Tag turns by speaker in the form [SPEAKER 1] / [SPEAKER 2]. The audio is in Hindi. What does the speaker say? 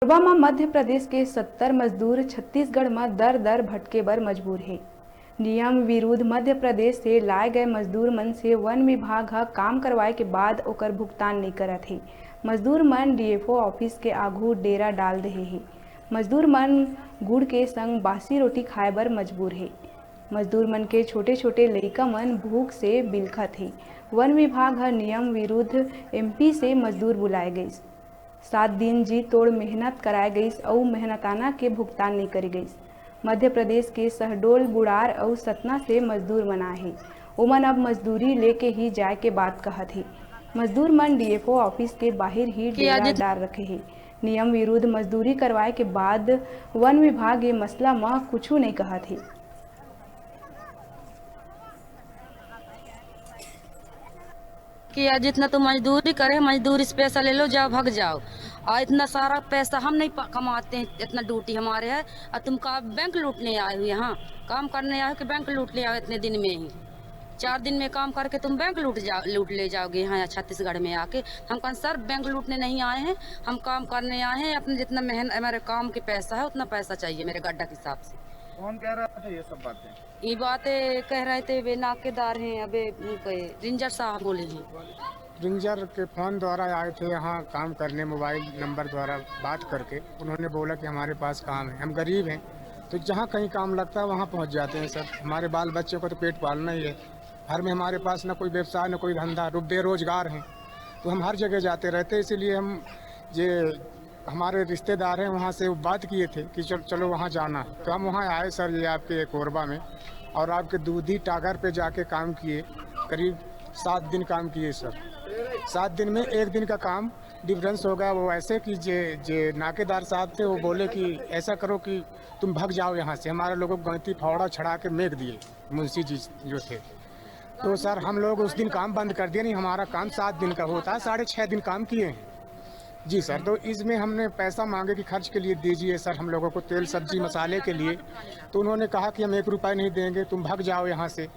[SPEAKER 1] कोरबा में मध्य प्रदेश के 70 मजदूर छत्तीसगढ़ में दर दर भटके बर मजबूर है। नियम विरुद्ध मध्य प्रदेश से लाए गए मजदूर मन से वन विभाग ह काम करवाए के बाद ओकर भुगतान नहीं करत है। मजदूर मन डीएफओ ऑफिस के आघू डेरा डाल दे है। मजदूर मन गुड़ के संग बासी रोटी खाए बर मजबूर है। मजदूर मन के छोटे छोटे लइका मन भूख से बिलखत है। वन विभाग ह नियम विरुद्ध एमपी से मजदूर बुलाए गए। 7 दिन जी तोड़ मेहनत कराए गई और मेहनताना के भुगतान नहीं करी गई। मध्य प्रदेश के शहडोल, बुढ़ार और सतना से मजदूर मन आए हैं। ओमन अब मजदूरी लेके ही जाए के बात कहत है। मजदूर मन डीएफओ ऑफिस के बाहर ही डेरा डाल रखे हैं। नियम विरुद्ध मजदूरी करवाए के बाद वन विभाग ये मसला में कुछ नहीं कहत है।
[SPEAKER 2] कि जितना तुम मजदूरी करे, मजदूरी से पैसा ले लो, जाओ भाग जाओ। और इतना सारा पैसा हम नहीं कमाते हैं, इतना ड्यूटी हमारे है। और तुम का बैंक लूटने आए हो, यहाँ काम करने आए हो कि बैंक लूट ले आओ? इतने दिन में ही 4 दिन में काम करके तुम बैंक लूट ले जाओगे यहाँ छत्तीसगढ़ में आके। हम कौन सर बैंक लूटने नहीं आए हैं, हम काम करने आए हैं। अपने जितना मेहनत हमारे काम के पैसा है उतना पैसा चाहिए मेरे गड्ढा के हिसाब से।
[SPEAKER 3] कौन कह रहा था ये सब बातें?
[SPEAKER 2] ये बातें कह रहे थे वे नाकेदार हैं, अबे रेंजर साहब बोले हैं।
[SPEAKER 4] रेंजर के फ़ोन द्वारा आए थे यहाँ काम करने, मोबाइल नंबर द्वारा बात करके। उन्होंने बोला कि हमारे पास काम है, हम गरीब हैं तो जहाँ कहीं काम लगता है वहाँ पहुँच जाते हैं सर। हमारे बाल बच्चों को तो पेट पालना ही है। घर में हमारे पास ना कोई व्यवसाय, ना कोई धंधा, बेरोजगार हैं तो हम हर जगह जाते रहते हैं। इसीलिए हम ये हमारे रिश्तेदार हैं वहाँ से बात किए थे कि चलो वहाँ जाना है, तो हम वहाँ आए सर, ये आपके कोरबा में। और आपके दूधी टागर पे जाके काम किए, करीब 7 दिन काम किए सर। 7 दिन में 1 दिन का काम डिफरेंस होगा। वो ऐसे कि जे नाकेदार साहब थे, वो बोले कि ऐसा करो कि तुम भाग जाओ यहाँ से। हमारे लोगों को गणती फावड़ा छड़ा के मेक दिए मुंशी जी जो थे। तो सर हम लोग उस दिन काम बंद कर दिया। नहीं, हमारा काम 7 दिन का होता है, 6.5 दिन काम किए हैं जी सर। तो इसमें हमने पैसा मांगे कि खर्च के लिए दीजिए सर हम लोगों को, तेल सब्जी मसाले के लिए। तो उन्होंने कहा कि हम 1 रुपया नहीं देंगे, तुम भाग जाओ यहाँ से।